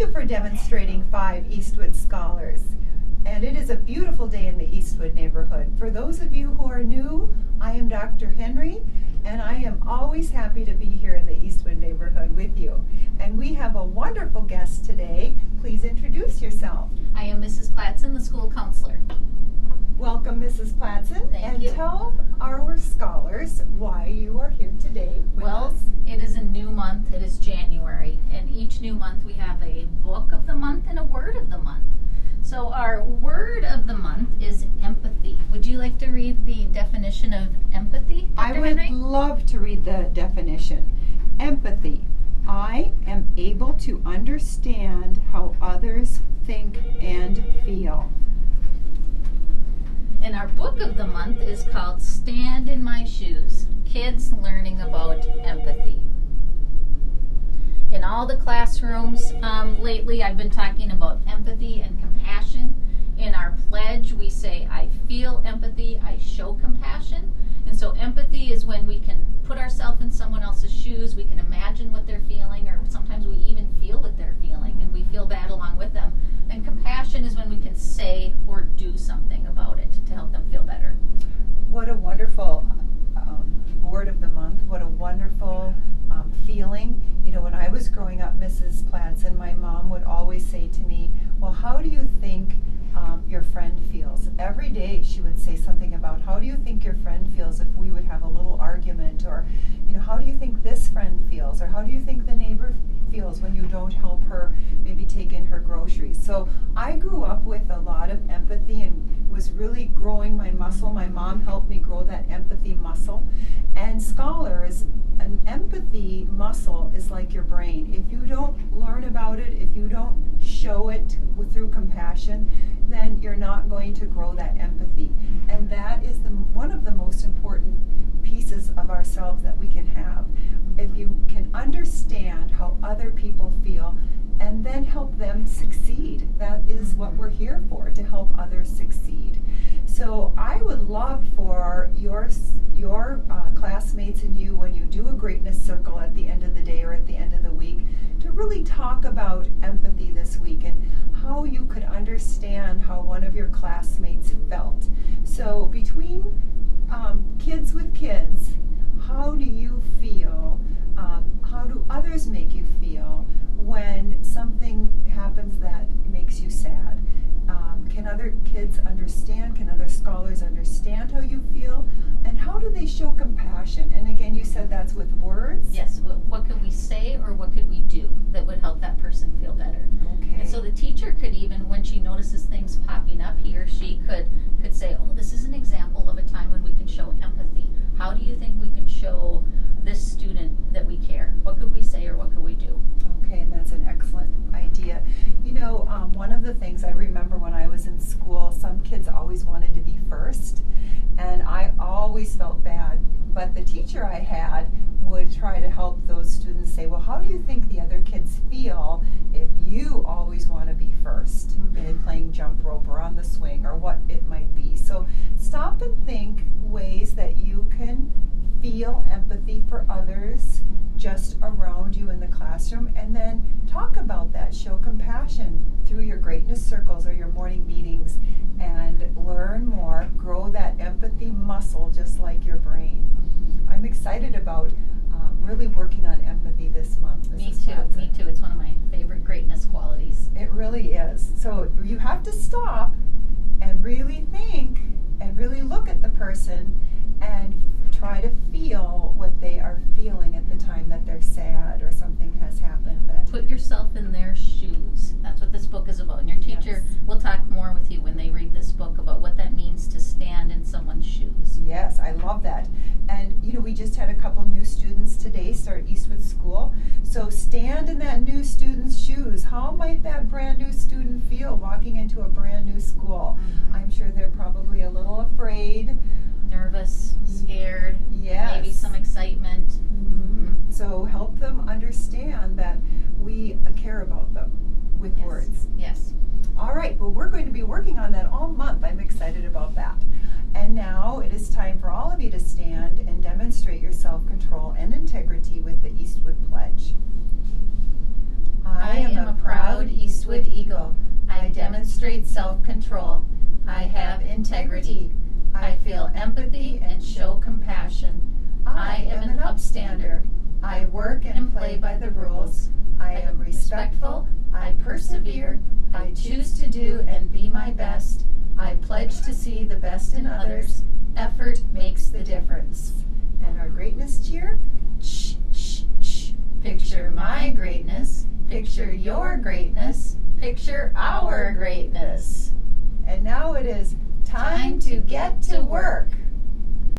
you for demonstrating 5 Eastwood Scholars. And it is a beautiful day in the Eastwood neighborhood. For those of you who are new, I am Dr. Henry, and I am always happy to be here in the Eastwood neighborhood with you. And we have a wonderful guest today. Please introduce yourself. I am Mrs. Platson, the school counselor. Welcome, Mrs. Platson. Thank you. And tell our scholars why you are here today with us. It is a new month. It is January. And each new month we have a book of the month and a word of the month. So our word of the month is empathy. Would you like to read the definition of empathy, Dr. I would Henry? love to read the definition. Empathy. I am able to understand how others think and feel. And our book of the month is called Stand in My Shoes, Kids Learning About Empathy. In all the classrooms lately, I've been talking about empathy and compassion. In our pledge, we say, I feel empathy, I show compassion. And so empathy is when we can put ourselves in someone else's shoes, we can imagine what they're feeling, or sometimes we even feel what they're feeling, and we feel bad along with them. And compassion is when we can say or do something about it to help them feel better. What a wonderful word of the month. What a wonderful feeling. You know, when I was growing up, Mrs. Platson, my mom would always say to me, well, how do you think your friend feels? Every day she would say something about, how do you think your friend feels if we would have a little argument? Or, you know, how do you think this friend feels? Or how do you think the neighbor feels when you don't help her maybe take in her groceries? So I grew up with a lot of empathy and was really growing my muscle. My mom helped me grow that empathy muscle. And scholars, an empathy muscle is like your brain. If you don't learn about it, if you don't show it through compassion, then you're not going to grow that empathy. And that is one of the most important pieces of ourselves that we can have. If you can understand how other people feel and then help them succeed, that is what we're here for, to help others succeed. So I would love for your classmates and you, when you do a greatness circle at the end of the day or at the end of the week, to really talk about empathy this week and how you could understand how one of your classmates felt. So between kids with kids, how do you feel? How do others make you feel when something happens that makes you sad? Can other kids understand? Can other scholars understand how you feel? And how do they show compassion? And again, you said that's with words? Yes, what could we say or what could we do that would help that person feel better? Okay. And so the teacher could even, when she notices things popping up, he or she could say, oh, this is an example of a time when we can show empathy. How do you think we can show this student that we care? What could we say or what could we do? Okay, and that's an excellent idea. You know, one of the things I remember when I was in school, some kids always wanted to be first, and I always felt bad. But the teacher I had would try to help those students say, well, how do you think the other kids feel if you always want to be first in playing jump rope or on the swing or what it might be? So stop and think ways that you can feel empathy for others just around you in the classroom, and then talk about that. Show compassion through your greatness circles or your morning meetings, and learn more, grow that empathy muscle just like your brain. I'm excited about really working on empathy this month. Me Mrs. too, Platson. me too. It's one of my favorite greatness qualities. It really is. So you have to stop and really think and really look at the person and try to feel what they are feeling at the time that they're sad or something has happened. That Put yourself in their shoes. That's what this book is about. And your teacher will talk more with you when they read this book about what that means to stand in someone's shoes. Yes, I love that. And you know, we just had a couple new students today start Eastwood School. So stand in that new student's shoes. How might that brand new student feel walking into a brand new school? I'm sure they're probably a little afraid. Nervous, scared, Yes. maybe some excitement. So help them understand that we care about them with Yes. words. Yes. All right, well, we're going to be working on that all month. I'm excited about that. And now it is time for all of you to stand and demonstrate your self-control and integrity with the Eastwood Pledge. I am a proud Eastwood Eagle. I demonstrate self-control. I have integrity. I feel empathy and show compassion. I am an upstander. I work and play by the rules. I am respectful. I persevere. I choose to do and be my best. I pledge to see the best in others. Effort makes the difference. And our greatness cheer? Shh, shh, shh. Picture my greatness. Picture your greatness. Picture our greatness. And now it is time to get to work.